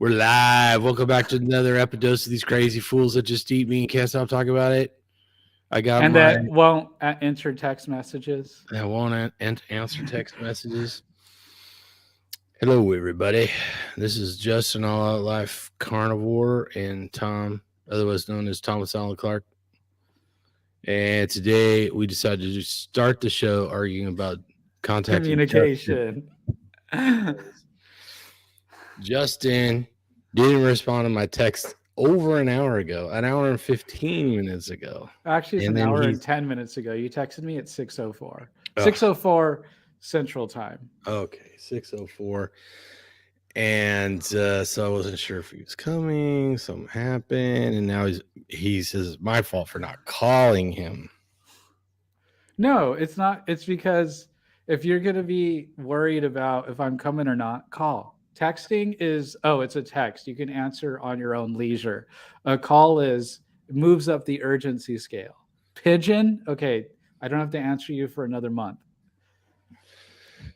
We're live. Welcome back to another episode of these crazy fools that just eat me and can't stop talking about it. I got And my. that won't answer text messages. I won't answer text messages. Hello, everybody. This is Justin All Out Life Carnivore and Tom, otherwise known as Thomas Allen Clark. And today we decided to just start the show arguing about contacting Communication. Justin didn't respond to my text over an hour ago, an hour and 15 minutes ago. Actually, it's And an then hour he's- and 10 minutes ago. You texted me at 6:04. Ugh. 6:04 Central Time. Okay, 6:04. And so I wasn't sure if he was coming. Something happened, and now he says it's my fault for not calling him. No, it's not. It's because if you're going to be worried about if I'm coming or not, call. Texting is, it's a text. You can answer on your own leisure. A call moves up the urgency scale. Pigeon, okay, I don't have to answer you for another month.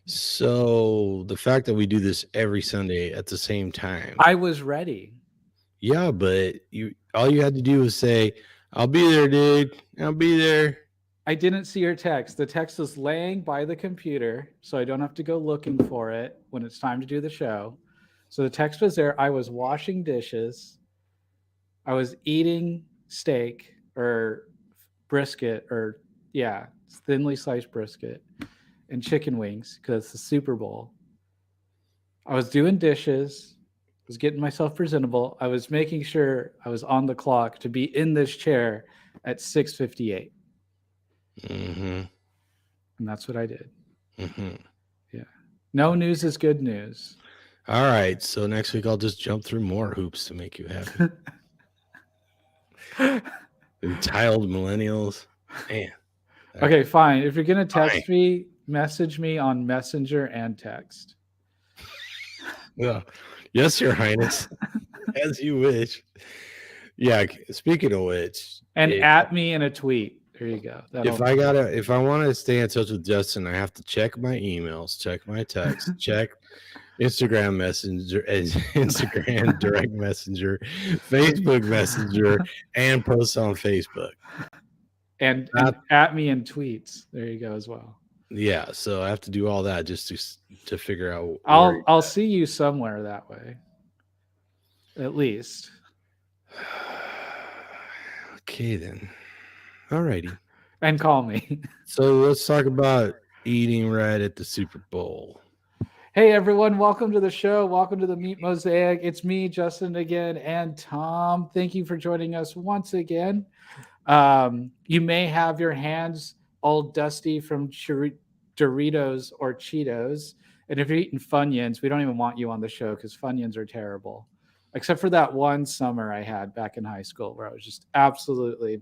So the fact that we do this every Sunday at the same time. I was ready. Yeah, but all you had to do was say, "I'll be there, dude. I'll be there." I didn't see your text. The text was laying by the computer, so I don't have to go looking for it when it's time to do the show. So the text was there. I was washing dishes. I was eating steak or brisket thinly sliced brisket and chicken wings because it's the Super Bowl. I was doing dishes. I was getting myself presentable. I was making sure I was on the clock to be in this chair at 6:58. Mm-hmm. And that's what I did. Mm-hmm. Yeah. No news is good news. All right. So next week I'll just jump through more hoops to make you happy. Entitled millennials. Man. Okay, fine. If you're going to text me, message me on Messenger and text. Well, yes, Your Highness. As you wish. Yeah. Speaking of which. And at me in a tweet. There you go. If I want to stay in touch with Justin, I have to check my emails, check my text, check Instagram Messenger, Instagram Direct Messenger, Facebook Messenger, and post on Facebook. And at me in tweets. There you go as well. Yeah, so I have to do all that just to figure out. I'll see you somewhere that way. At least. Okay then. Alrighty. And call me. So let's talk about eating right at the Super Bowl. Hey everyone, welcome to the show. Welcome to the Meat Mosaic. It's me, Justin, again, and Tom. Thank you for joining us once again. You may have your hands all dusty from Doritos or Cheetos. And if you're eating Funyuns, we don't even want you on the show because Funyuns are terrible. Except for that one summer I had back in high school where I was just absolutely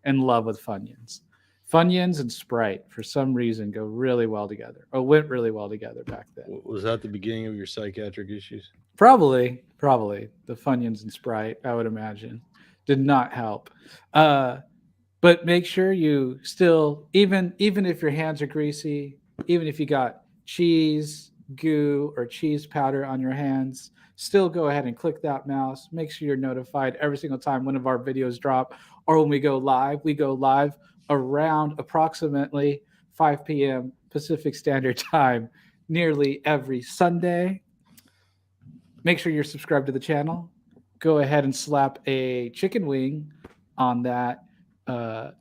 in love with Funyuns. Funyuns and Sprite, for some reason, go really well together. Or went really well together back then. Was that the beginning of your psychiatric issues? Probably. The Funyuns and Sprite, I would imagine, did not help. But make sure you still, even if your hands are greasy, even if you got cheese, goo, or cheese powder on your hands, still go ahead and click that mouse. Make sure you're notified every single time one of our videos drop, or when we go live. We go live around approximately 5 p.m. Pacific Standard Time nearly every Sunday. Make sure you're subscribed to the channel. Go ahead and slap a chicken wing on that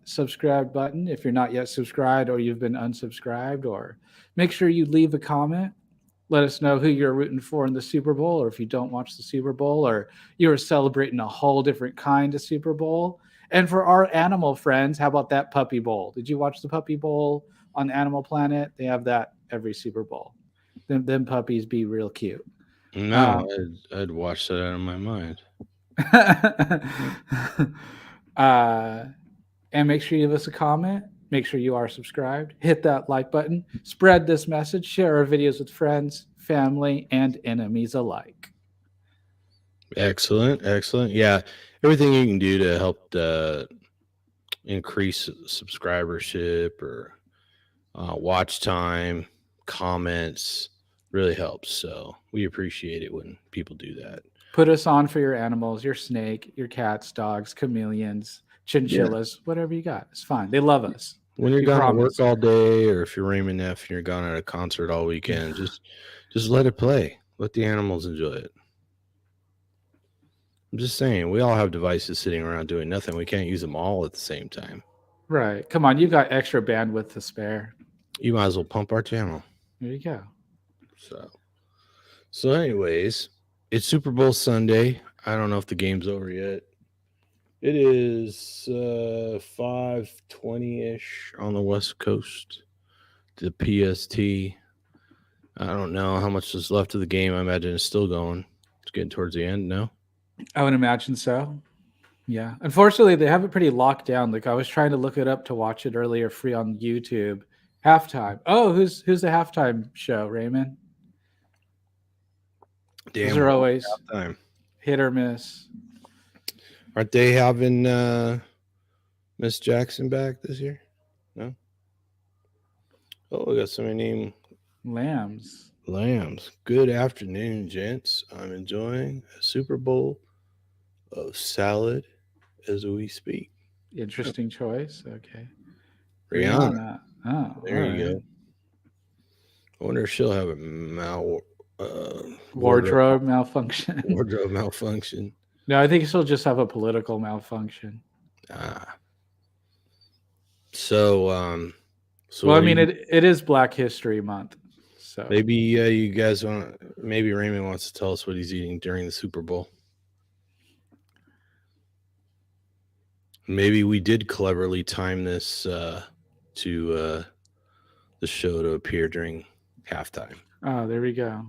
subscribe button if you're not yet subscribed or you've been unsubscribed, or make sure you leave a comment. Let us know who you're rooting for in the Super Bowl, or if you don't watch the Super Bowl, or you're celebrating a whole different kind of Super Bowl. And for our animal friends, how about that Puppy Bowl? Did you watch the Puppy Bowl on Animal Planet? They have that every Super Bowl. Them puppies be real cute. No, I'd watch that out of my mind. And make sure you leave us a comment. Make sure you are subscribed. Hit that like button. Spread this message. Share our videos with friends, family, and enemies alike. Excellent. Yeah, everything you can do to help increase subscribership or watch time, comments, really helps. So we appreciate it when people do that. Put us on for your animals, your snake, your cats, dogs, chameleons, Yeah. chinchillas, whatever you got. It's fine. They love us. When you're We gone at work promise. all day, or if you're Raymond F and you're gone at a concert all weekend, just let it play. Let the animals enjoy it. I'm just saying, we all have devices sitting around doing nothing. We can't use them all at the same time. Right. Come on, you got extra bandwidth to spare. You might as well pump our channel. There you go. So, anyways, it's Super Bowl Sunday. I don't know if the game's over yet. It is 5:20 ish on the West Coast. The PST. I don't know how much is left of the game. I imagine it's still going. It's getting towards the end. No. I would imagine so. Yeah. Unfortunately, they have it pretty locked down. Like I was trying to look it up to watch it earlier free on YouTube. Halftime. Oh, who's the halftime show, Raymond? Those Damn. are always Time. hit or miss. Aren't they having Miss Jackson back this year? No. Oh, we got somebody named Lambs. Lambs. Good afternoon, gents. I'm enjoying a Super Bowl of salad as we speak. Interesting choice. Okay. Rihanna. Rihanna. Oh, There all you right. go. I wonder if she'll have a Wardrobe malfunction. wardrobe malfunction. No, I think she'll just have a political malfunction. Ah. So Well, I what do mean, you, it is Black History Month, so maybe you guys want, maybe Raymond wants to tell us what he's eating during the Super Bowl. Maybe we did cleverly time this to the show to appear during halftime. oh, there we go.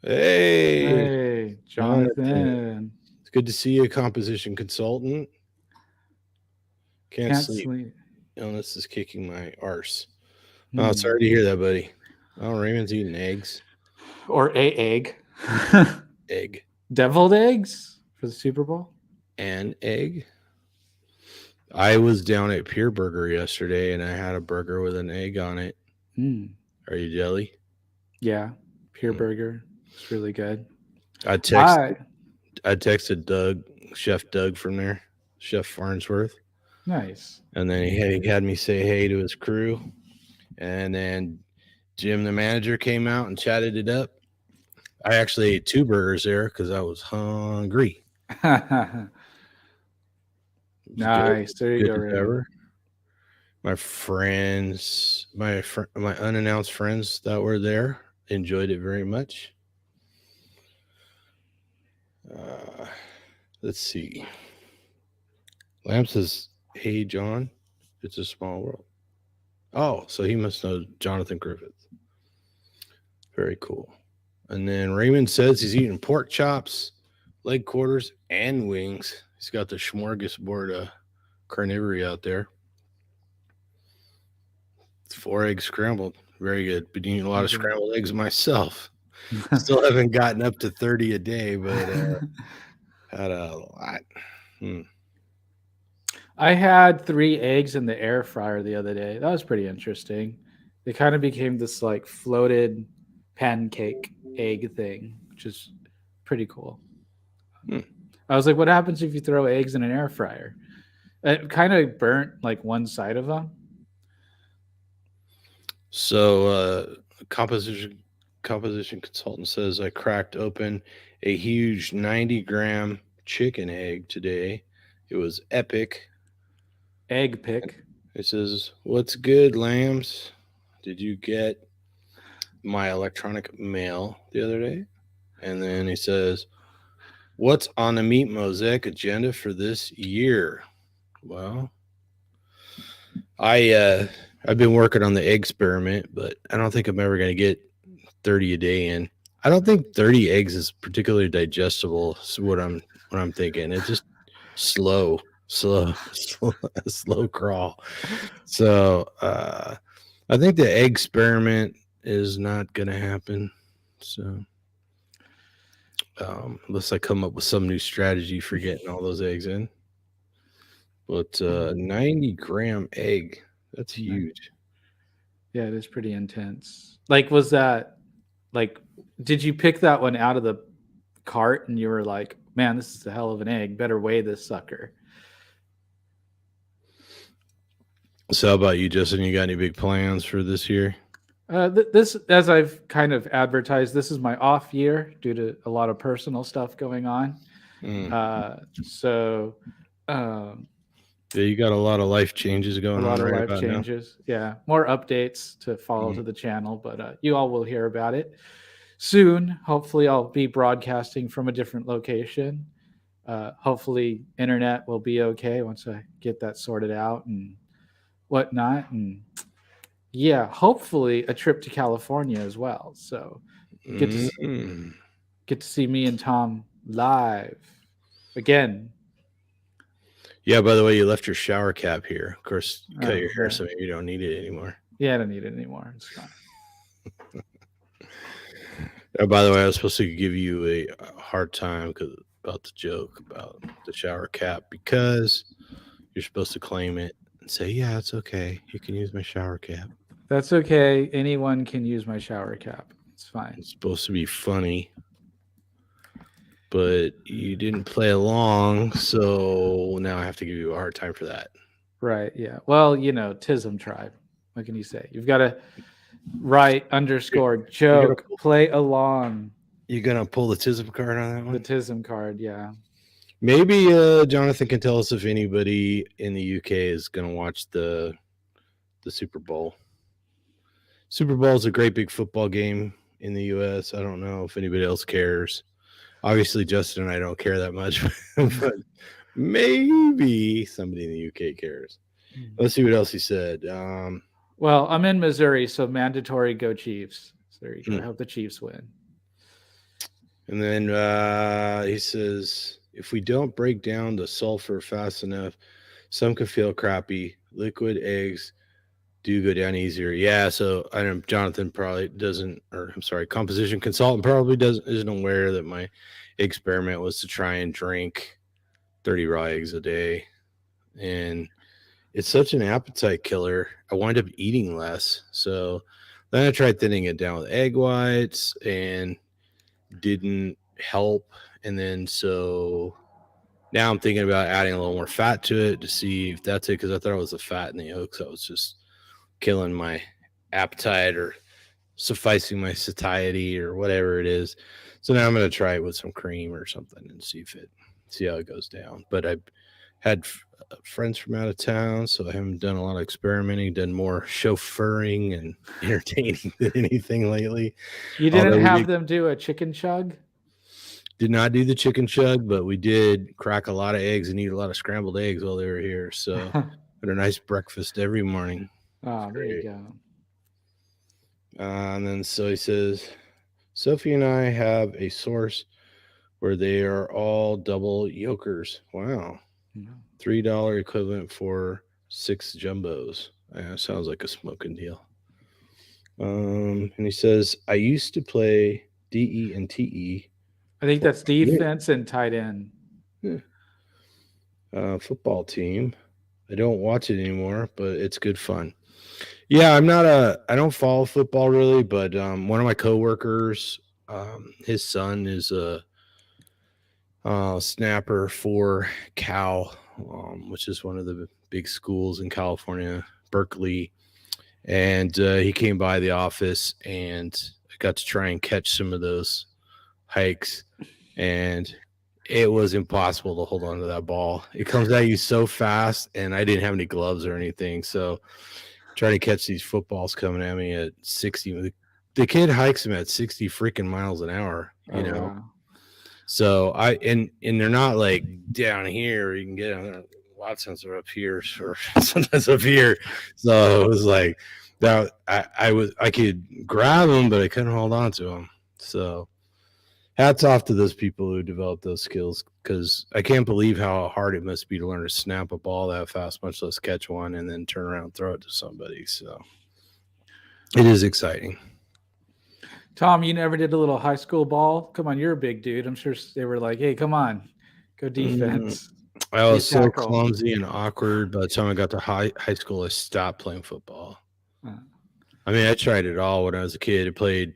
Hey, Hey, Jonathan. Jonathan, It's good to see you, composition consultant. Can't can't sleep. sleep. Illness is kicking my arse. Oh, sorry to hear that, buddy. Oh, Raymond's eating eggs. Or a egg, Egg. deviled eggs for the Super Bowl. And egg. I was down at Pure Burger yesterday and I had a burger with an egg on it. Mm. Are you jelly? Yeah, Pure Mm. Burger. It's really good. I texted Doug, Chef Doug from there, Chef Farnsworth. Nice. And then he had me say hey to his crew. And then Jim, the manager, came out and chatted it up. I actually ate 2 burgers there because I was hungry. Nice. There you Good go, as Raymond. ever. My friends, my unannounced friends that were there enjoyed it very much. Let's see. Lamb says, "Hey John, it's a small world." Oh, so he must know Jonathan Griffith. Very cool. And then Raymond says he's eating pork chops, leg quarters, and wings. He's got the smorgasbord of carnivory out there. It's 4 eggs scrambled. Very good. Been eating a lot of scrambled eggs myself. Still haven't gotten up to 30 a day, but had a lot. I had 3 eggs in the air fryer the other day. That was pretty interesting. They kind of became this like floated pancake egg thing, which is pretty cool. I was like, what happens if you throw eggs in an air fryer? It kind of burnt like one side of them. So composition consultant says I cracked open a huge 90-gram chicken egg today. It was epic. Egg pick. It says, "What's good, lambs? Did you get my electronic mail the other day?" And then he says, "What's on the Meat Mosaic agenda for this year?" Well, I've been working on the egg experiment, but I don't think I'm ever going to get 30 a day in. I don't think 30 eggs is particularly digestible. Is what I'm thinking. It's just slow crawl. So I think the egg experiment is not going to happen. So unless I come up with some new strategy for getting all those eggs in. But 90-gram egg, that's huge. Yeah, it is pretty intense. Like, was that like, did you pick that one out of the cart and you were like, man, this is a hell of an egg. Better weigh this sucker. So, how about you, Justin? You got any big plans for this year? This, as I've kind of advertised, this is my off year due to a lot of personal stuff going on. Mm. So, um, Yeah, you got a lot of life changes a going on lot of right life about now. changes. Yeah, more updates to follow Mm. to the channel, but you all will hear about it soon. Hopefully, I'll be broadcasting from a different location. Hopefully, internet will be okay once I get that sorted out and whatnot. And yeah, hopefully, a trip to California as well. So get to Mm. get to see me and Tom live again. Yeah, by the way, you left your shower cap here. Of course, you cut your hair, Yeah, so maybe you don't need it anymore. yeah, I don't need it anymore. It's fine. Oh, by the way, I was supposed to give you a hard time about the joke about the shower cap because you're supposed to claim it and say, "Yeah, it's okay. You can use my shower cap." That's okay. Anyone can use my shower cap. It's fine. It's supposed to be funny, but you didn't play along, so now I have to give you a hard time for that. Right. Yeah. Well, TISM tribe. What can you say? You've got to write You're, underscore you're gonna joke, play along you're gonna pull the TISM card on that the one. TISM card. Yeah. Maybe Jonathan can tell us if anybody in the UK is gonna watch the Super Bowl. Super Bowl is a great big football game in the US. I don't know if anybody else cares. Obviously, Justin and I don't care that much, but maybe somebody in the UK cares. Let's see what else he said. Well, I'm in Missouri, so mandatory go Chiefs. So there you go. I hope the Chiefs win. And then he says, if we don't break down the sulfur fast enough, some could feel crappy. Liquid eggs do go down easier. Yeah, so I know Jonathan probably doesn't, or I'm sorry, composition consultant probably isn't aware that my experiment was to try and drink 30 raw eggs a day. And it's such an appetite killer. I wind up eating less. So then I tried thinning it down with egg whites and didn't help. And then so now I'm thinking about adding a little more fat to it to see if that's it, because I thought it was the fat in the yolks that was just killing my appetite or sufficing my satiety or whatever it is. So now I'm going to try it with some cream or something and see how it goes down. But I've had friends from out of town, so I haven't done a lot of experimenting, done more chauffeuring and entertaining than anything lately. You didn't have them do a chicken chug? Did not do the chicken chug, but we did crack a lot of eggs and eat a lot of scrambled eggs while they were here. So had a nice breakfast every morning. Oh, there you go. And then so he says, Sophie and I have a source where they are all double yolkers. Wow. $3 equivalent for 6 jumbos. Yeah, sounds like a smoking deal. And he says, I used to play DE and TE. I think that's defense and tight end. Football team. I don't watch it anymore, but it's good fun. Yeah, I don't follow football really, but one of my coworkers, his son is a snapper for Cal, which is one of the big schools in California, Berkeley. And he came by the office and I got to try and catch some of those hikes. And it was impossible to hold on to that ball. It comes at you so fast, and I didn't have any gloves or anything. So trying to catch these footballs coming at me at 60. The kid hikes them at 60 freaking miles an hour, you know. Wow. So and they're not like down here. You can get them. A lot of times they're up here or sometimes up here. So it was like that. I could grab them, but I couldn't hold on to them. So hats off to those people who developed those skills, because I can't believe how hard it must be to learn to snap a ball that fast, much less catch one and then turn around and throw it to somebody. So it is exciting. Tom, you never did a little high school ball? Come on, you're a big dude. I'm sure they were like, hey, come on, go defense. I was so clumsy and awkward. By the time I got to high school, I stopped playing football. I mean, I tried it all when I was a kid. I played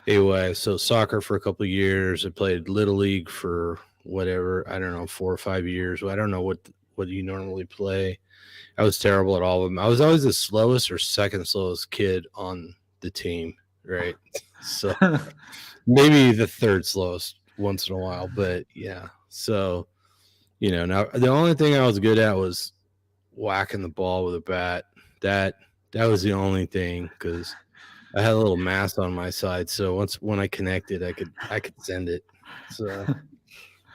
Anyway, so soccer for a couple of years. I played little league for whatever, I don't know, 4 or 5 years. I don't know what you normally play. I was terrible at all of them. I was always the slowest or second slowest kid on the team, right? So maybe the third slowest once in a while, but yeah. So, now the only thing I was good at was whacking the ball with a bat. That that was the only thing because I had a little mass on my side. So when I connected, I could send it. So,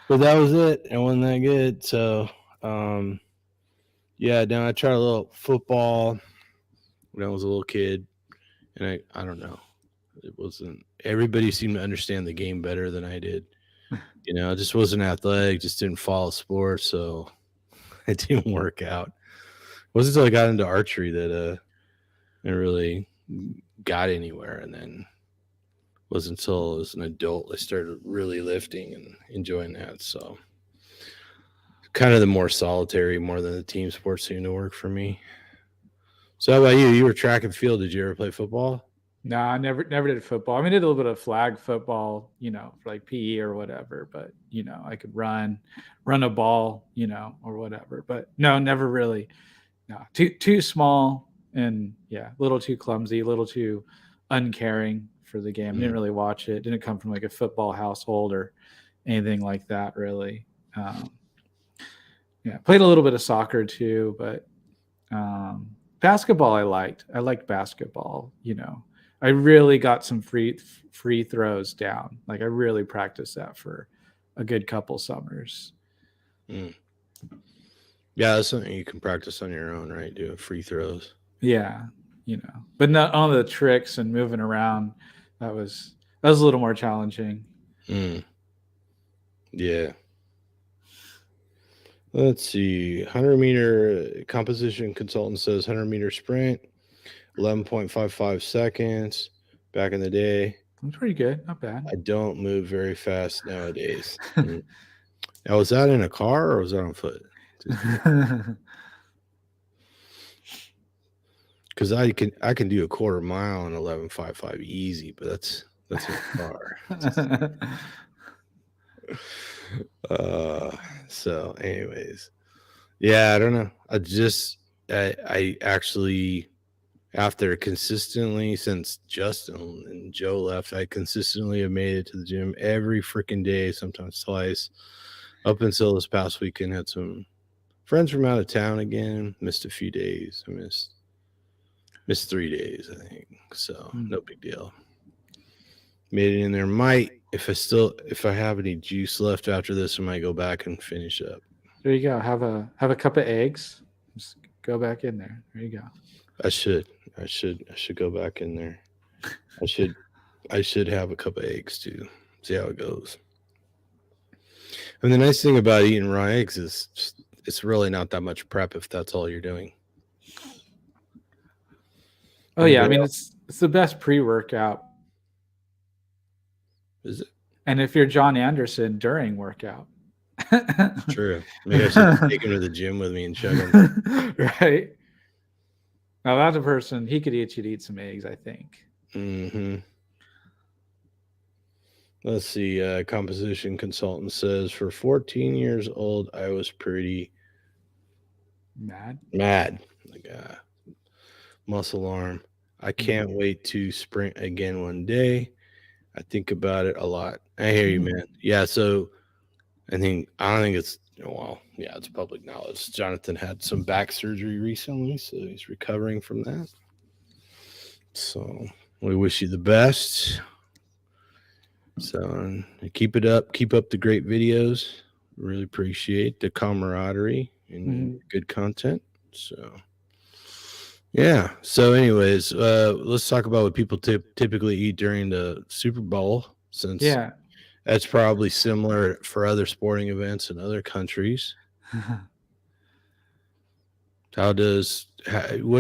but that was it. It wasn't that good. So, um, yeah. Then I tried a little football when I was a little kid, and I don't know. It wasn't. Everybody seemed to understand the game better than I did. I just wasn't athletic. Just didn't follow sports, so it didn't work out. It wasn't until I got into archery that I really got anywhere, and then it wasn't until as an adult I started really lifting and enjoying that. So kind of the more solitary, more than the team sports seemed to work for me. So how about you? You were track and field. Did you ever play football? No, I never did football. I mean, I did a little bit of flag football, for like PE or whatever. But I could run a ball, or whatever. But no, never really. No, too small and yeah, a little too clumsy, a little too uncaring for the game. Didn't Mm, really watch it. Didn't come from like a football household or anything like that. Really. Um, yeah, played a little bit of soccer too, but basketball I liked. I liked basketball. I really got some free throws down. Like I really practiced that for a good couple summers. mm. Yeah, that's something you can practice on your own, right? Doing free throws. Yeah, but not all the tricks and moving around. That was a little more challenging. Mm, yeah. Let's see. 100-meter composition consultant says 100-meter sprint, 11.55 seconds. Back in the day, That's pretty good. Not bad. I don't move very fast nowadays. Mm. Now, was that in a car or was that on foot? Just curious. Because I can do a quarter mile in 11.55 easy, but that's in a car. Uh, so, anyways, yeah, I don't know. I actually, after consistently since Justin and Joe left, I consistently have made it to the gym every freaking day, sometimes twice, up until this past weekend. Had some friends from out of town again. Missed a few days. I missed 3 days, I think. So no big deal. Made it in there. Might if I have any juice left after this, I might go back and finish up. There you go. Have a cup of eggs. Just go back in there. There you go. I should. I should go back in there. I should I should have a cup of eggs too. See how it goes. And the nice thing about eating raw eggs is it's really not that much prep if that's all you're doing. Oh yeah, I Anybody mean else? it's the best pre-workout. Is it And if you're John Anderson during workout. true? Maybe I should take him to the gym with me and chug them. Right. Now that's a person he could eat. You'd eat some eggs, I think. Mm-hmm. Let's see. Composition consultant says for 14 years old, I was pretty Mad. mad. Like muscle arm. I Mm. can't wait to sprint again one day. I think about it a lot. I hear you, man. Yeah. So I don't think it's well. Yeah, it's public knowledge. Jonathan had some back surgery recently, so he's recovering from that. So we wish you the best. So keep it up. Keep up the great videos. Really appreciate the camaraderie and good content. So yeah. So anyways, let's talk about what people typically eat during the Super Bowl, since Yeah. that's probably similar for other sporting events in other countries. What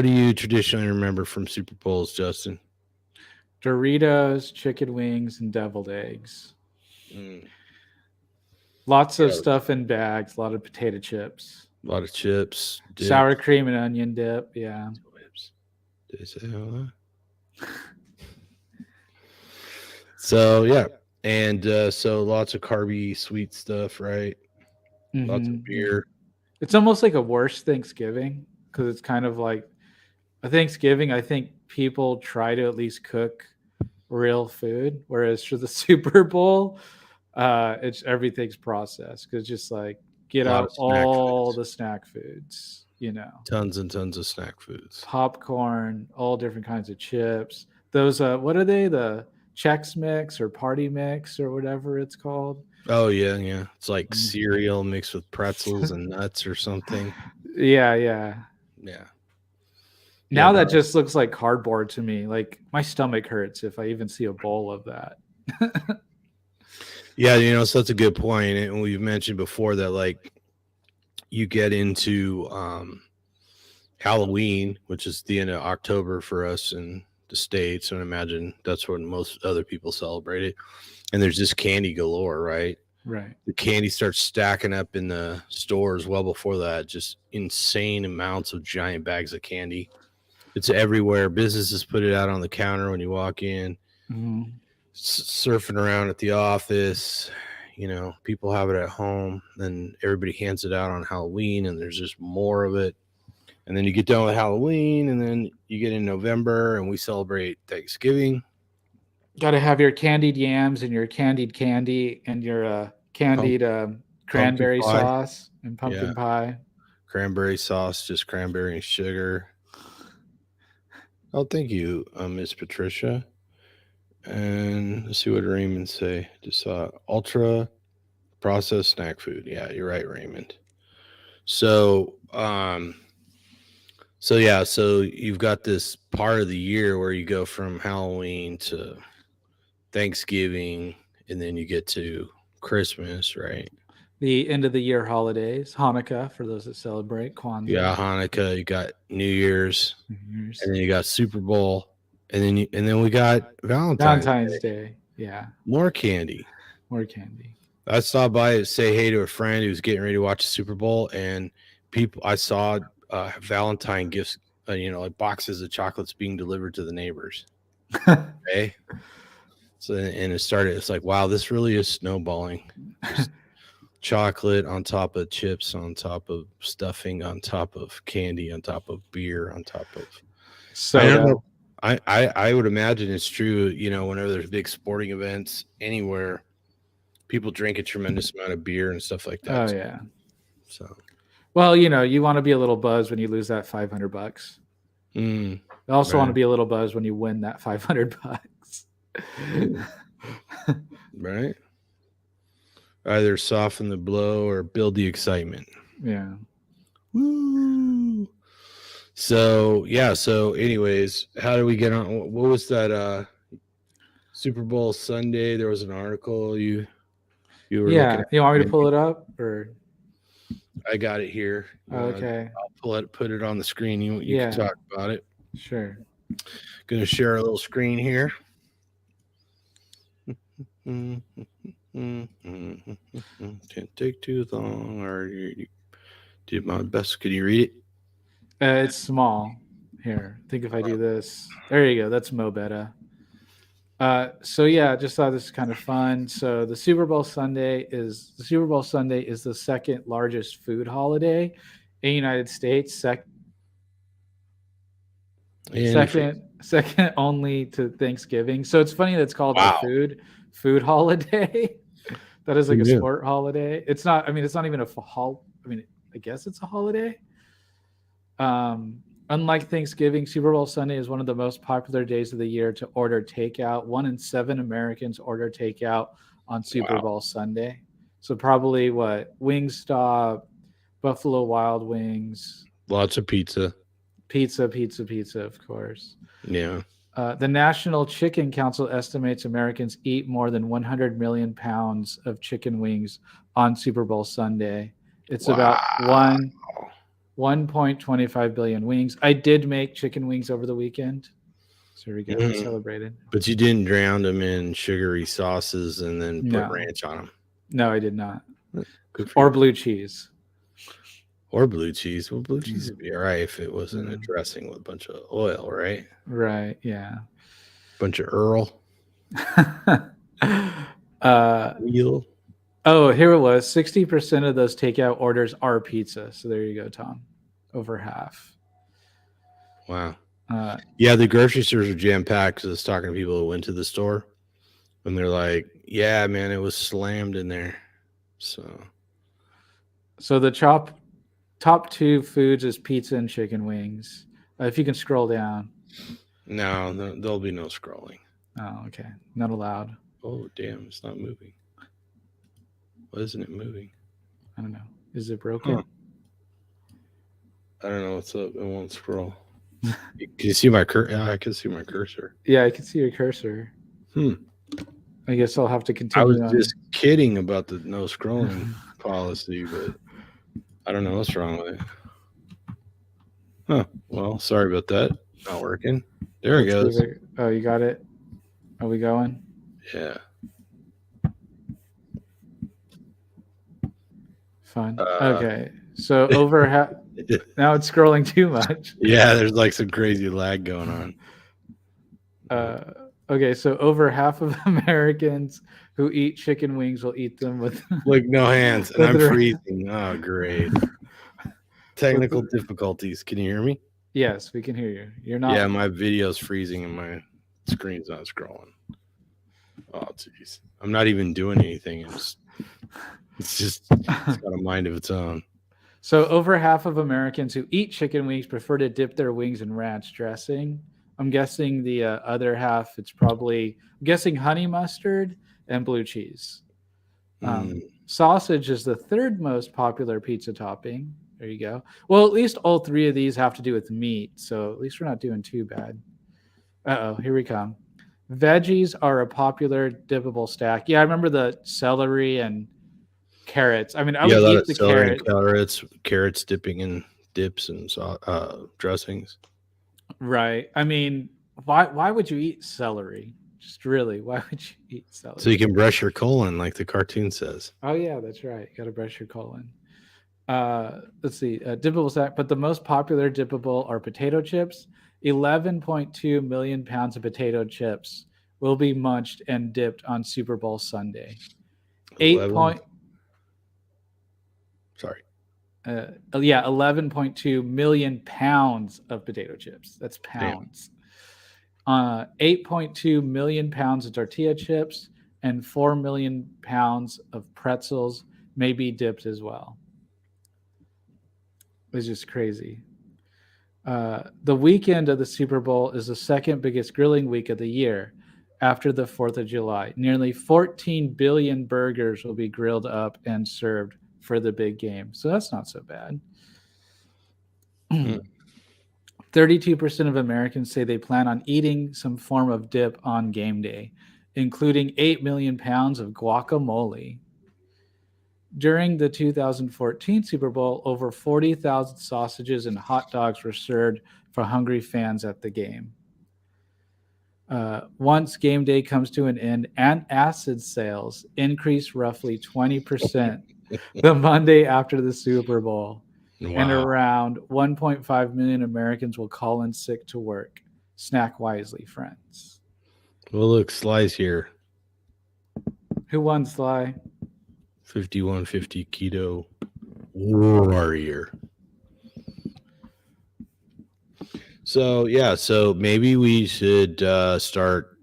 do you traditionally remember from Super Bowls, Justin? Doritos, chicken wings, and deviled eggs. Mm, Lots of yeah, stuff in bags. A lot of potato chips. a lot of chips, Sour dips. cream and onion dip. Yeah. Did I say all that? So yeah, and so lots of carby, sweet stuff, right? Lots of Yeah. beer. It's almost like a worse Thanksgiving because it's kind of like a Thanksgiving. I think people try to at least cook real food, whereas for the Super Bowl, it's everything's processed because just like get A lot out of snack all foods. the snack foods, Tons and tons of snack foods. popcorn, all different kinds of chips. Those, what are they? The Chex Mix or Party Mix or whatever it's called. Oh yeah, yeah. It's like Mm. cereal mixed with pretzels and nuts or something. Yeah, yeah. Yeah. Yeah, Now bro. that just looks like cardboard to me. Like my stomach hurts if I even see a bowl of that. Yeah, so that's a good point. And we've mentioned before that like you get into Halloween, which is the end of October for us in the States, and I imagine that's when most other people celebrate it. And there's just candy galore, right? Right. The candy starts stacking up in the stores well before that, just insane amounts of giant bags of candy. It's everywhere. Businesses put it out on the counter when you walk in, Mhm. surfing around at the office. People have it at home. Then everybody hands it out on Halloween, and there's just more of it. And then you get done with Halloween, and then you get in November, and we celebrate Thanksgiving. Got to have your candied yams and your candied candy and your Pump, candied pumpkin cranberry pie. sauce and Yeah. pumpkin pie. Cranberry sauce, just cranberry and sugar. Oh, thank you, Miss Patricia. And let's see what Raymond say. Just saw ultra processed snack food. Yeah, you're right, Raymond. So, so you've got this part of the year where you go from Halloween to Thanksgiving, and then you get to Christmas, right? The end of the year holidays, Hanukkah for those that celebrate, You Kwanzaa, got Hanukkah, you got New Year's, New Year's, and then you got Super Bowl, and then we got Valentine's Valentine's Day. Day. Yeah, More candy. more candy. I stopped by to say hey to a friend who was getting ready to watch the Super Bowl, and I saw Valentine gifts, like boxes of chocolates being delivered to the neighbors. Okay, so and it started. It's like, wow, this really is snowballing. Just chocolate on top of chips, on top of stuffing, on top of candy, on top of beer, on top of. I don't Soda. know. I would imagine it's true. Whenever there's big sporting events anywhere, people drink a tremendous amount of beer and stuff like Oh that. yeah. So, Well, you want to be a little buzzed when you lose that $500. mm, You also want to right, be a little buzzed when you win that $500. right. Either soften the blow or build the excitement. Yeah. Woo! So yeah. So, anyways, how do we get on? What was that? Super Bowl Sunday. There was an article you were looking Yeah. at. You want me to Randy. pull it up or I got it here. You want to? okay. I'll put it on the screen. You can Yeah, talk about it. sure. Going to share a little screen here. Can't take too long. Or you did my best. Can you read it? It's small. Here, I think if I do this, there you go. That's Mo Betta. So yeah, just thought this is kind of fun. So the Super Bowl Sunday is the second largest food holiday in the United States. Any free? Second only to Thanksgiving. So it's funny that it's called a Wow. food holiday. That is Who like a knew? sport holiday. It's not. I mean, it's not even a I mean, I guess it's a holiday. Unlike Thanksgiving, Super Bowl Sunday is one of the most popular days of the year to order takeout. 1 in 7 Americans order takeout on Super Wow. Bowl Sunday. So probably what Wingstop, Buffalo Wild Wings, Lots of pizza. pizza, of course. Yeah. The National Chicken Council estimates Americans eat more than 100 million pounds of chicken wings on Super Bowl Sunday. It's Wow. about 1.25 billion wings. I did make chicken wings over the weekend. So here we go. We Mhm. celebrated. But you didn't drown them in sugary sauces and then put No, ranch on them. no, I did not. Good for Or you. blue cheese. Or blue cheese. Well, blue cheese would be all right if it wasn't a Mm. dressing with a bunch of oil, right? Right. Yeah. Bunch of Earl. uh, Wheel. oh, here it was. 60% of those takeout orders are pizza. So there you go, Tom. Over half. Wow. Uh, Yeah, the grocery stores are jam packed because I was talking to people who went to the store and they're like, yeah, man, it was slammed in there. So, so the top two foods is pizza and chicken wings. If you can scroll down. no, there'll be no scrolling. Oh, okay. Not allowed. Oh, damn, it's not moving. Why isn't it moving? I don't know. Is it Huh. broken? I don't know what's up. It won't scroll. Can you see my cursor? Yeah, I can see my cursor. Yeah, I can see your cursor. Hmm. I guess I'll have to I was continue on. just kidding about the no scrolling policy, but I don't know what's wrong with it. Huh. Well, sorry about that. Not working. There it Let's see if goes. oh, you got it. Are we going? Yeah. Fun. Uh, Okay. So over now it's scrolling too much. yeah, there's like some crazy lag going on. Uh, okay, so over half of Americans who eat chicken wings will eat them with Look, no hands, and with I'm their, freezing. Oh, great. with Technical difficulties. Can you hear me? yes, we can hear you. You're not. Yeah, my video's freezing and my screen's not scrolling. Oh, jeez. I'm not even doing anything. It's got a mind of its own. So over half of Americans who eat chicken wings prefer to dip their wings in ranch dressing. I'm guessing the other half, it's probably I'm guessing honey mustard and blue cheese. Mm. Sausage is the third most popular pizza topping. There you go. Well, at least all three of these have to do with meat, so at least we're not doing too bad. Here we come. Veggies are a popular dippable stack. Yeah, I remember the celery and carrots. I mean, I Yeah, would a lot of eat the celery and carrot. carrots dipping in dips and dressings. Right. I mean, why would you eat celery? Just really, why would you eat So you celery? can brush your colon like the cartoon says. Oh yeah, that's right. You got to brush your colon. Let's see, dippable stack, but the most popular dippable are potato chips. 11.2 million pounds of potato chips will be munched and dipped on Super Bowl Sunday. 8 11. point, Sorry. yeah, 11.2 million pounds of potato chips. That's Damn. pounds. 8.2 million pounds of tortilla chips and 4 million pounds of pretzels may be dipped as well. It's just crazy. The weekend of the Super Bowl is the second biggest grilling week of the year after the 4th of July. Nearly 14 billion burgers will be grilled up and served for the big game. So that's not so bad. Mm. 32% of Americans say they plan on eating some form of dip on game day, including 8 million pounds of guacamole. During the 2014 Super Bowl, over 40,000 sausages and hot dogs were served for hungry fans at the game. Once game day comes to an end, antacid sales increase roughly 20% the Monday after the Super Bowl, and Wow. around 1.5 million Americans will call in sick to work. Snack wisely, friends. Well, look, Sly's here. Who won, Sly? 5150 keto warrior. So yeah, so maybe we should start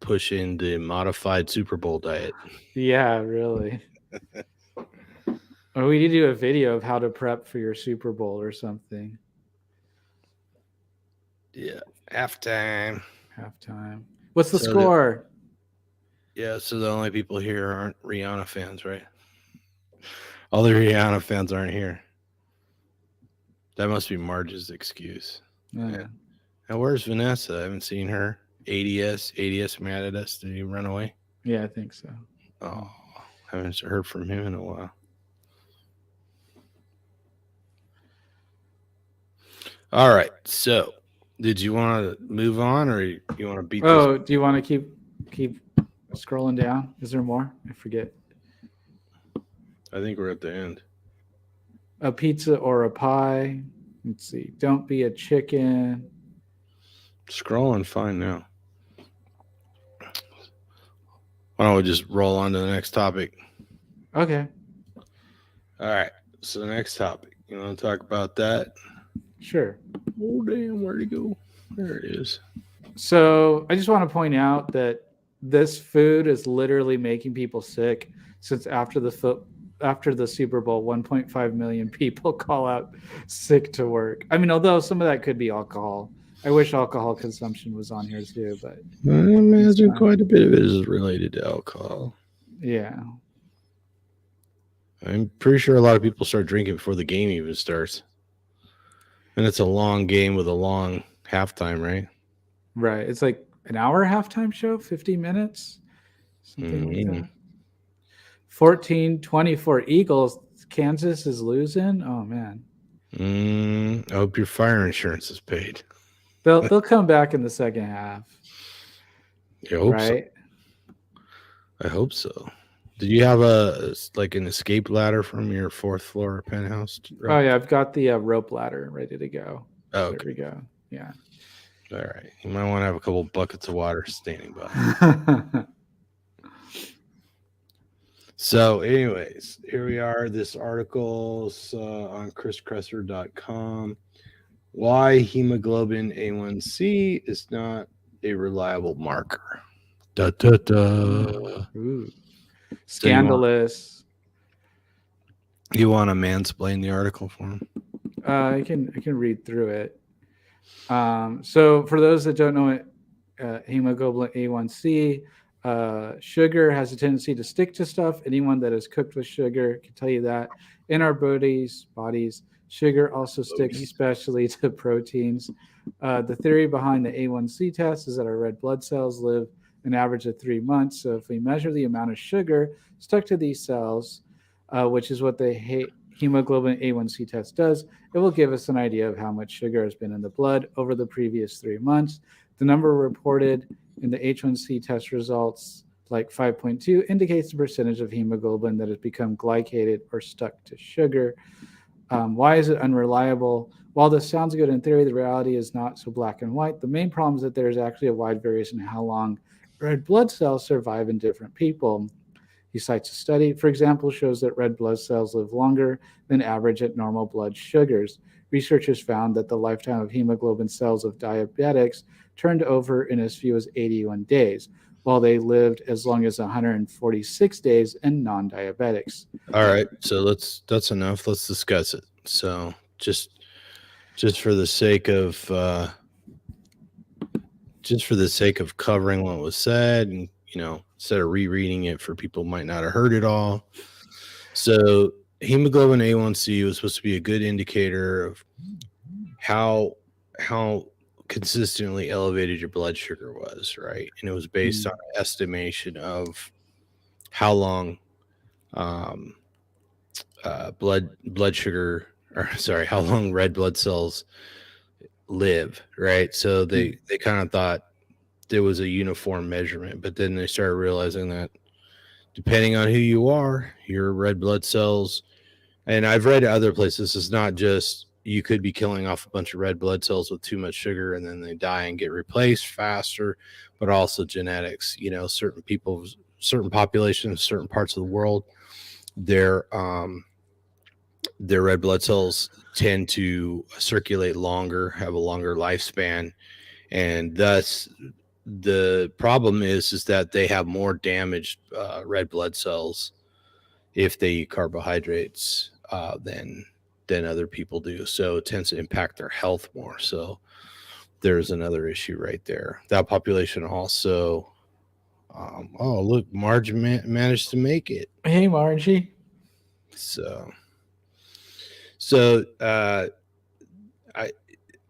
pushing the modified Super Bowl diet. Yeah, really. Or we need to do a video of how to prep for your Super Bowl or something. Yeah, halftime. Halftime. What's the So the, score? yeah, so the only people here aren't Rihanna fans, right? All the Rihanna fans aren't here. That must be Marge's excuse. Yeah. Now where's Vanessa? I haven't seen her. ADS mad at us. Did he run away? Yeah, I think so. Oh, haven't heard from him in a while. All right. So, did you want to move on, or you want to beat this? Oh, do you want to keep scrolling down? Is there more? I forget. I think we're at the end. A pizza or a pie? Let's see. Don't be a chicken. Scrolling fine now. Why don't we just roll on to the next topic? Okay, All right. So the next topic, you want to talk about that? sure. Oh damn, where'd it go? There it is. So I just want to point out that this food is literally making people sick since after the Super Bowl, 1.5 million people call out sick to work. I mean, although some of that could be alcohol. I wish alcohol consumption was on here too, but I it's imagine not. quite a bit of it is related to alcohol. Yeah, I'm pretty sure a lot of people start drinking before the game even starts. And it's a long game with a long halftime, right? right. It's like an hour halftime show, 50 minutes, something like Mm-hmm. that. 14-24 Eagles. Kansas is losing. Oh man. I hope your fire insurance is paid. They'll come back in the second half, I hope so. right? I hope so. Did you have like an escape ladder from your fourth floor penthouse? Oh Rob? yeah, I've got the rope ladder ready to go. Oh, There okay. we go. Yeah. All right. You might want to have a couple buckets of water standing by. So, anyways, here we are. This article's on chriscresser.com. Why hemoglobin A1C is not a reliable marker. Da, da, da. Ooh. So Scandalous. you want to mansplain the article for him? I can read through it. So for those that don't know it, hemoglobin A1C, sugar has a tendency to stick to stuff. Anyone that is cooked with sugar can tell you that. In our bodies, sugar also sticks, Bodies. especially to proteins. The theory behind the A1C test is that our red blood cells live an average of 3 months. So if we measure the amount of sugar stuck to these cells, which is what the hemoglobin A1C test does, it will give us an idea of how much sugar has been in the blood over the previous 3 months. The number reported in the H1C test results, like 5.2, indicates the percentage of hemoglobin that has become glycated or stuck to sugar. Why is it unreliable? While this sounds good in theory, the reality is not so black and white. The main problem is that there is actually a wide variation in how long red blood cells survive in different people. He cites a study, for example, shows that red blood cells live longer than average at normal blood sugars. Researchers found that the lifetime of hemoglobin cells of diabetics turned over in as few as 81 days, while they lived as long as 146 days in non-diabetics. All right. So that's enough. Let's discuss it. So just for the sake of covering what was said, and instead of rereading it for people who might not have heard it all. So hemoglobin A1C was supposed to be a good indicator of how consistently elevated your blood sugar was, right? And it was based on an estimation of how long um, blood sugar, or sorry, how long red blood cells live, right? So they kind of thought there was a uniform measurement, but then they started realizing that depending on who you are, your red blood cells, and I've read other places, it's not just you could be killing off a bunch of red blood cells with too much sugar and then they die and get replaced faster, but also genetics. Certain people, certain populations, certain parts of the world, their red blood cells tend to circulate longer, have a longer lifespan, and thus the problem is that they have more damaged red blood cells if they eat carbohydrates than other people do. So it tends to impact their health more. So there's another issue right there. That population also. Oh, look, Marge managed to make it. Hey, Margie. So I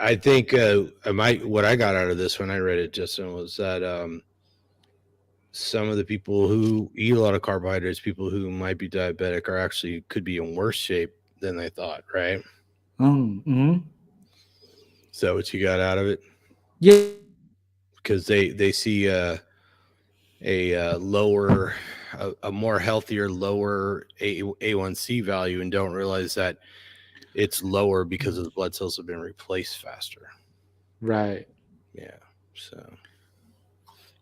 I think what I got out of this when I read it, Justin, was that some of the people who eat a lot of carbohydrates, people who might be diabetic, are actually could be in worse shape than they thought, right? Mm-hmm. Is that what you got out of it? Yeah. Because they see a lower, a more healthier, lower A1C value, and don't realize that it's lower because of the blood cells have been replaced faster. Right. Yeah. So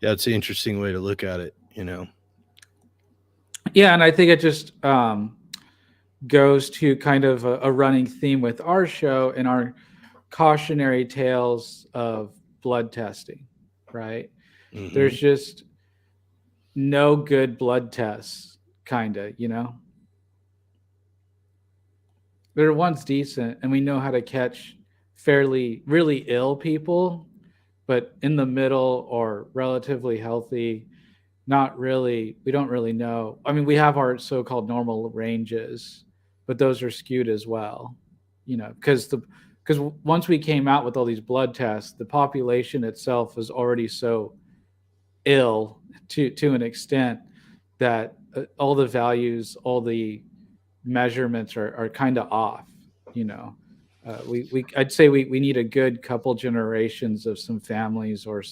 yeah, it's an interesting way to look at it. Yeah, and I think it just goes to kind of a running theme with our show and our cautionary tales of blood testing, right? Hmm. There's just no good blood tests, kind of, you know? There are ones decent, and we know how to catch fairly, really ill people, but in the middle or relatively healthy, not really, we don't really know. I mean, we have our so called normal ranges, but those are skewed as well, you know, because once we came out with all these blood tests, the population itself was already so ill to an extent that all the values, all the measurements are kind of off. You know, we I'd say we need a good couple generations of some families or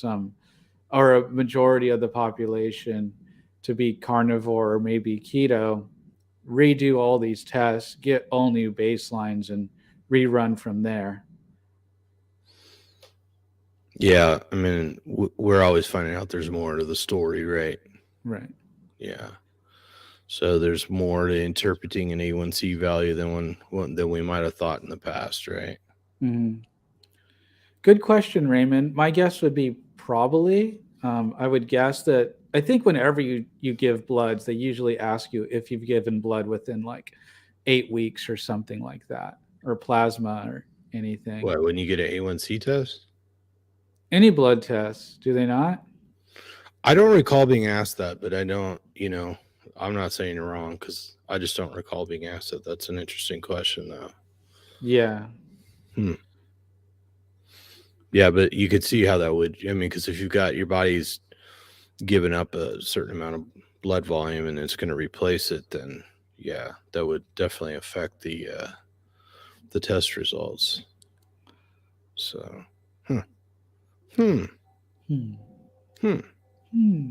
a majority of the population to be carnivore or maybe keto, redo all these tests, get all new baselines, and rerun from there. Yeah, I mean, we're always finding out there's more to the story, right? Right. Yeah. So there's more to interpreting an A1C value than we might have thought in the past, right? Mm-hmm. Good question, Raymond. My guess would be probably. I would guess that I think whenever you give bloods, they usually ask you if you've given blood within like 8 weeks or something like that, or plasma or anything. What, when you get an A1C test? Any blood tests, do they not? I don't recall being asked that, but I don't, I'm not saying you're wrong because I just don't recall being asked that. That's an interesting question, though. Yeah. Hmm. Yeah, but you could see how that would, I mean, because if you've got your body's given up a certain amount of blood volume and it's going to replace it, then yeah, that would definitely affect the test results. So, huh. Hmm. Hmm. Hmm. Hmm.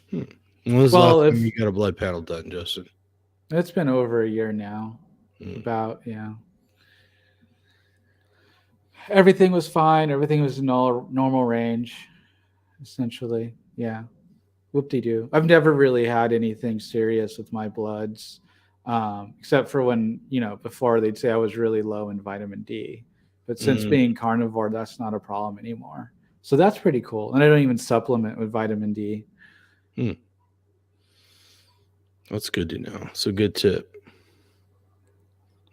Hmm. When was the last Well, time if you got a blood panel done, Justin? it's been over a year now, Hmm. about, yeah. Everything was fine. Everything was in normal range, essentially. Yeah. Whoop de doo. I've never really had anything serious with my bloods, except for when, before they'd say I was really low in vitamin D. But since Mm, being carnivore, that's not a problem anymore. So that's pretty cool. And I don't even supplement with vitamin D. hmm. That's good to know. So good tip.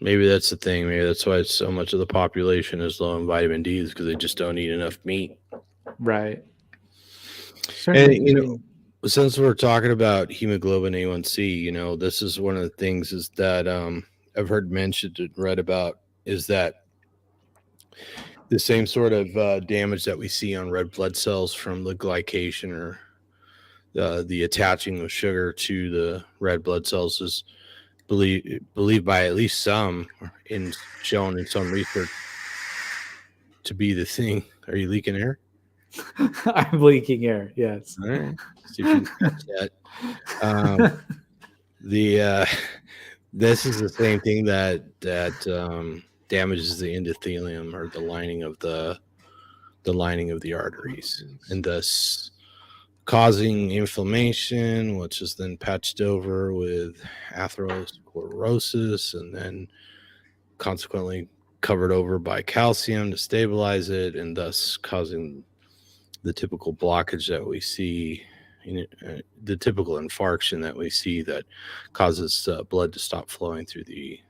Maybe that's the thing. Maybe that's why so much of the population is low in vitamin D is because they just don't eat enough meat. Right. And Certainly could be. since we're talking about hemoglobin A1C, this is one of the things is that I've heard mentioned and read about is that the same sort of damage that we see on red blood cells from the glycation or the attaching of sugar to the red blood cells is believed by at least some in shown in some research to be the thing. Are you leaking air? I'm leaking air. Yes. All right. See if you can catch that. Um, the this is the same thing that damages the endothelium or the lining of the arteries, and thus causing inflammation, which is then patched over with atherosclerosis, and then consequently covered over by calcium to stabilize it, and thus causing the typical blockage that we see, the typical infarction that we see that causes blood to stop flowing through the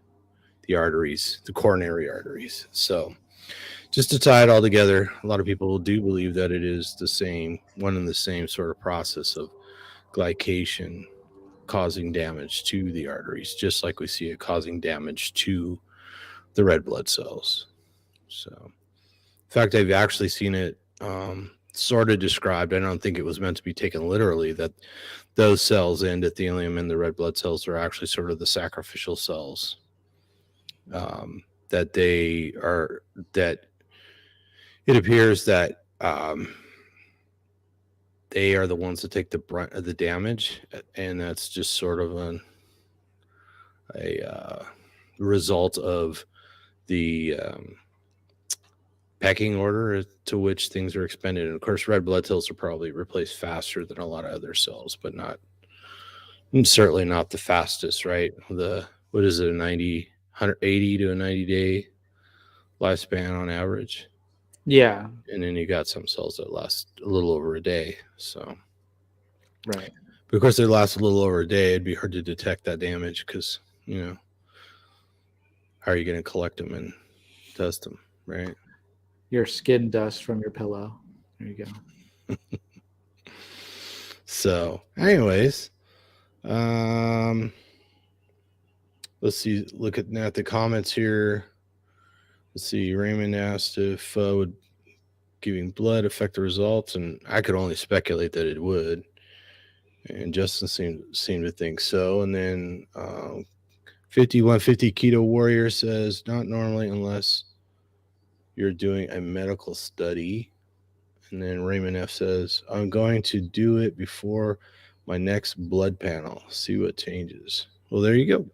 arteries, the coronary arteries. So, just to tie it all together, a lot of people do believe that it is the same, one and the same sort of process of glycation causing damage to the arteries, just like we see it causing damage to the red blood cells. So, in fact, I've actually seen it sort of described. I don't think it was meant to be taken literally that those cells, the endothelium and the red blood cells, are actually sort of the sacrificial cells that they are. That it appears that they are the ones that take the brunt of the damage, and that's just sort of a result of the pecking order to which things are expended. And of course, red blood cells are probably replaced faster than a lot of other cells, but Certainly not the fastest, right? What is it, a 180 to a 90-day lifespan on average? Yeah, And then you got some cells that last a little over a day. So right. because they last a little over a day, it'd be hard to detect that damage because, how are you going to collect them and test them, right? Your skin dust from your pillow. There you go. So, anyways, um, let's see. Look at the comments here. Let's see. Raymond asked if would giving blood affect the results, and I could only speculate that it would. And Justin seemed to think so. And then 5150 Keto Warrior says not normally unless you're doing a medical study. And then Raymond F says I'm going to do it before my next blood panel. See what changes. Well, there you go.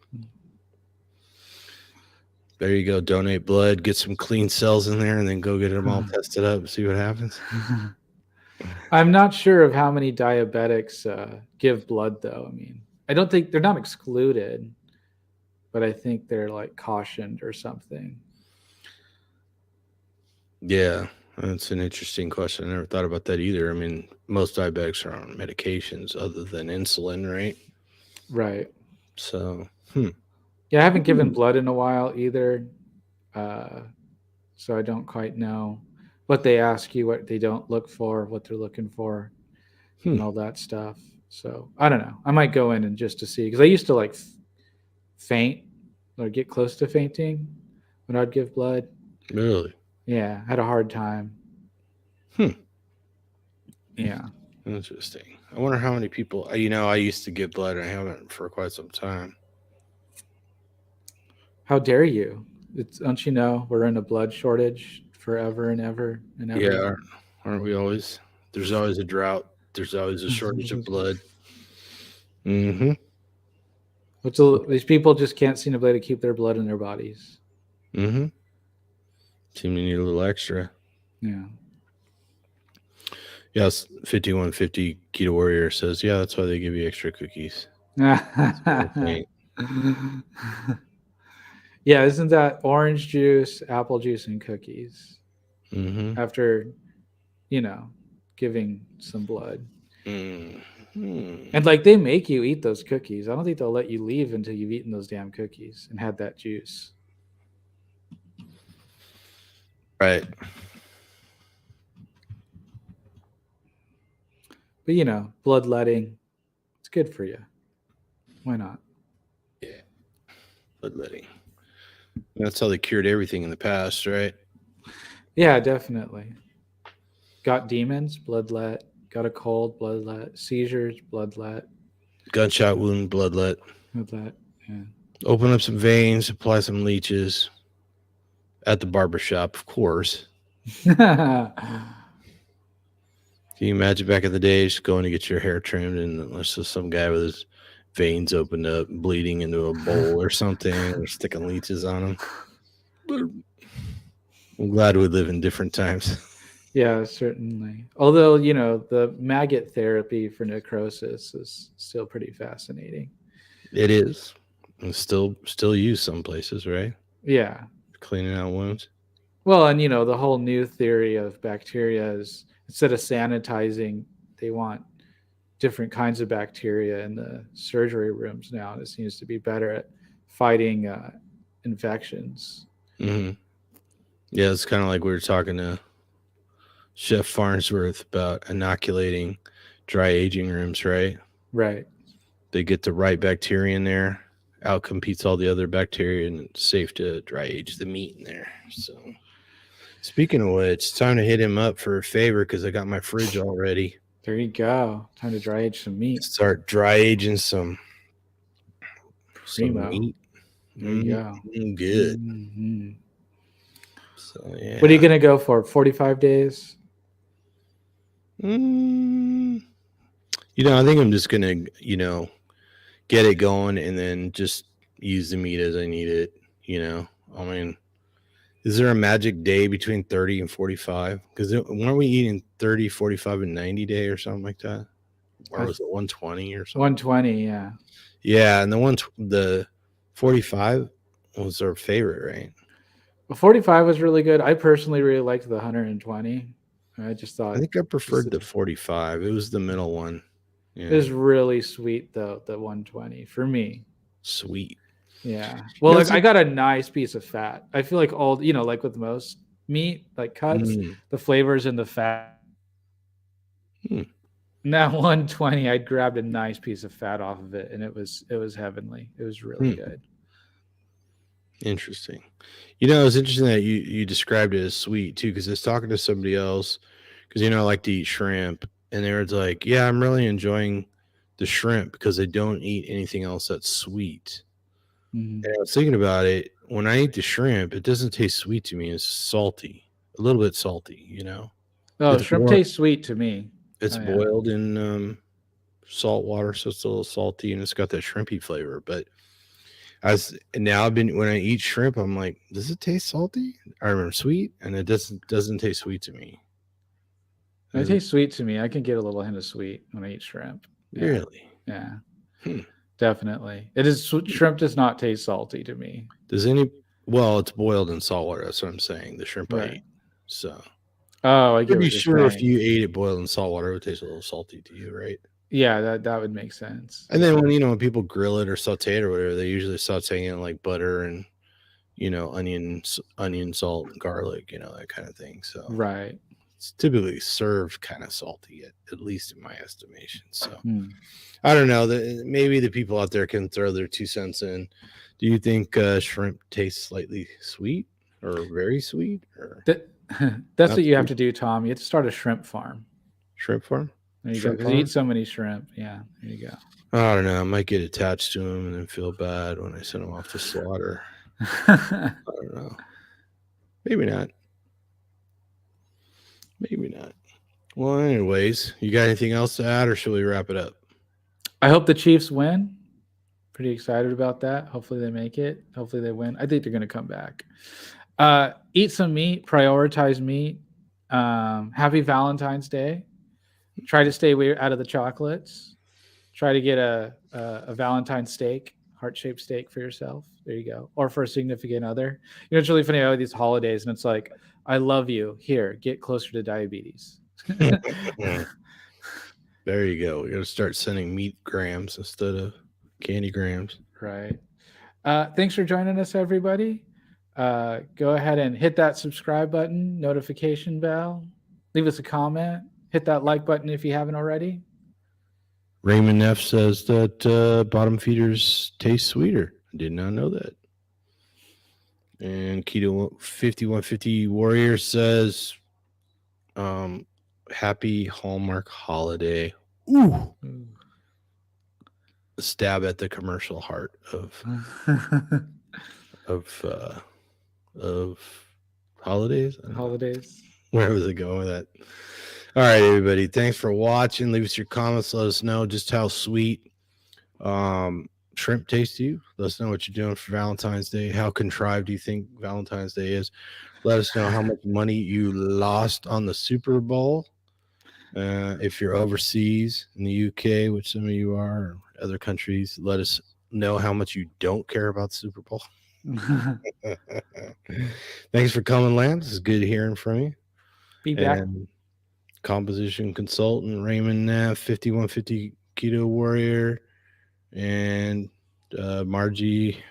There you go. Donate blood, get some clean cells in there, and then go get them all tested up. See what happens. I'm not sure of how many diabetics give blood, though. I mean, I don't think they're not excluded, but I think they're like cautioned or something. Yeah, that's an interesting question. I never thought about that either. I mean, most diabetics are on medications other than insulin, right? Right. So, Yeah, I haven't given blood in a while either, uh, so I don't quite know what they ask you, what they don't look for, what they're looking for, hmm, and all that stuff. So I don't know. I might go in and just to see because I used to like faint or get close to fainting when I'd give blood. really? Yeah, I had a hard time. Hmm, Yeah. interesting. I wonder how many people. I used to give blood, and I haven't for quite some time. How dare you? Don't you know we're in a blood shortage forever and ever and Yeah, ever? aren't we always? There's always a drought. There's always a shortage of blood. Mm-hmm. These people just can't seem to be able to keep their blood in their bodies. Mm-hmm. Seem to need a little extra. Yeah. Yes, 5150 Keto Warrior says, yeah, that's why they give you extra cookies. Yeah, isn't that orange juice, apple juice, and cookies Mm-hmm. after, you know, giving some blood? Mm-hmm. And like they make you eat those cookies. I don't think they'll let you leave until you've eaten those damn cookies and had that juice. Right. But bloodletting, it's good for you. Why not? Yeah. Bloodletting. That's how they cured everything in the past, right? Yeah, definitely. Got demons, bloodlet. Got a cold, bloodlet. Seizures, bloodlet. Gunshot wound, bloodlet. Bloodlet. Yeah. Open up some veins, apply some leeches at the barber shop, of course. Can you imagine back in the days going to get your hair trimmed and there's just some guy with his veins opened up, bleeding into a bowl or something, or sticking leeches on him? I'm glad we live in different times. Yeah, certainly. Although, the maggot therapy for necrosis is still pretty fascinating. It is. And still used some places, right? Yeah. Cleaning out wounds. Well, and the whole new theory of bacteria is instead of sanitizing, they want different kinds of bacteria in the surgery rooms now. And it seems to be better at fighting infections. Mm-hmm. Yeah, it's kind of like we were talking to Chef Farnsworth about inoculating dry aging rooms, right? Right. They get the right bacteria in there, outcompetes all the other bacteria, and it's safe to dry age the meat in there. So, speaking of which, it's time to hit him up for a favor because I got my fridge all ready. There you go. Time to dry age some meat. Start dry aging some Primo. meat. There you go. Good. Mm-hmm. So yeah. What are you gonna go for? 45 days? I think I'm just gonna, get it going and then just use the meat as I need it. I mean, is there a magic day between 30 and 45? Because weren't we eating 30, 45, and 90 day or something like that? or was it 120 or something? 120, yeah. Yeah, and the 45 was our favorite, right? Well, 45 was really good. I personally really liked the 120. I just I thought think I just preferred the 45. It was the middle one. it Yeah, was really sweet though, the 120 for me. sweet. Yeah. You Well, know, like it's I like, got a nice piece of fat. I feel like all, like with most meat, like cuts, mm, the flavors in the fat. mm, Now 120, I'd grabbed a nice piece of fat off of it, and it was heavenly. It was really mm. good. Interesting. You know, it's interesting that you described it as sweet too, because I was talking to somebody else, because I like to eat shrimp, and they were like, "Yeah, I'm really enjoying the shrimp because I don't eat anything else that's sweet." Mhm. And I was thinking about it. When I eat the shrimp, it doesn't taste sweet to me. It's salty, a little bit salty. Oh, It's shrimp more. tastes sweet to me. It's Oh yeah. boiled in salt water, so it's a little salty, and it's got that shrimpy flavor. But now I've been when I eat shrimp, I'm like, does it taste salty? I remember sweet, and it doesn't taste sweet to me. It Does it tastes sweet to me. I can get a little hint of sweet when I eat shrimp. Yeah. really? Yeah. Hmm. Definitely. Shrimp does not taste salty to me. Does any? Well, it's boiled in salt water. That's what I'm saying. The shrimp I Right. eat. So Oh, I get pretty what you're sure if saying. you ate it boiled in salt water, it would taste a little salty to you, right? Yeah, that would make sense. And then Yeah. when people grill it or saute it or whatever, they usually saute it in like butter and onion, salt, and garlic, that kind of thing. So Right. it's typically served kind of salty, at least in my estimation. So Hmm. I don't know. Maybe the people out there can throw their 2 cents in. Do you think shrimp tastes slightly sweet or very sweet or That, that's not what you have sweet? to do, Tom. You have to start a shrimp farm. Shrimp farm? There you go. Shrimp Because you eat farm? so many shrimp. Yeah. There you I don't know. I might get attached to them and then feel bad when I send them off to slaughter. go. I don't know. Maybe not. Maybe not. Well, anyways, you got anything else to add, or should we wrap it up? I hope the Chiefs win. Pretty excited about that. Hopefully they make it. Hopefully they win. I think they're going to come back. Eat some meat. Prioritize meat. Happy Valentine's Day. Try to stay out of the chocolates. Try to get a Valentine's steak, heart-shaped steak for yourself. There you go. Or for a significant other. It's really funny. I have these holidays, and it's like, I love you. Here, get closer to diabetes. There you go. We got to start sending meat grams instead of candy grams. Right. Thanks for joining us, everybody. Go ahead and hit that subscribe button, notification bell, leave us a comment, hit that like button if you haven't already. Raymond Neff says that bottom feeders taste sweeter. I did not know that. And Keto 5150 Warrior says, happy Hallmark holiday. Ooh. A stab at the commercial heart of holidays. I don't know. Holidays. Where was it going with that? All right, everybody. Thanks for watching. Leave us your comments. Let us know just how sweet shrimp tastes to you. Let us know what you're doing for Valentine's Day. How contrived do you think Valentine's Day is? Let us know how much money you lost on the Super Bowl. If you're overseas in the UK, which some of you are, or other countries, let us know how much you don't care about the Super Bowl. Thanks for coming, Lance. It's good hearing from you. Be back. And composition consultant Raymond Neff, 5150 Keto Warrior, and Margie,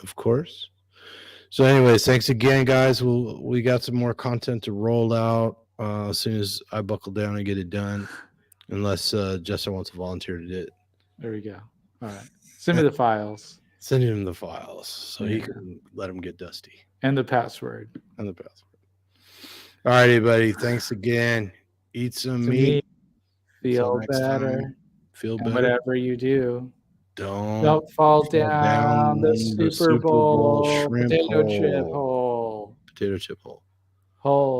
of course. So, anyways, thanks again, guys. We got some more content to roll out as soon as I buckle down and get it done. Unless Justin wants to volunteer to do it. There we go. All right. Send me the files. Send him the files so he Yeah. can let him get dusty. And the password. And the password. All right, everybody. Thanks again. Eat some meat. Until Feel next better. time. Feel And better. whatever you do, Don't fall fall down the Super Bowl shrimp potato chip hole. hole. Potato chip hole. Hole.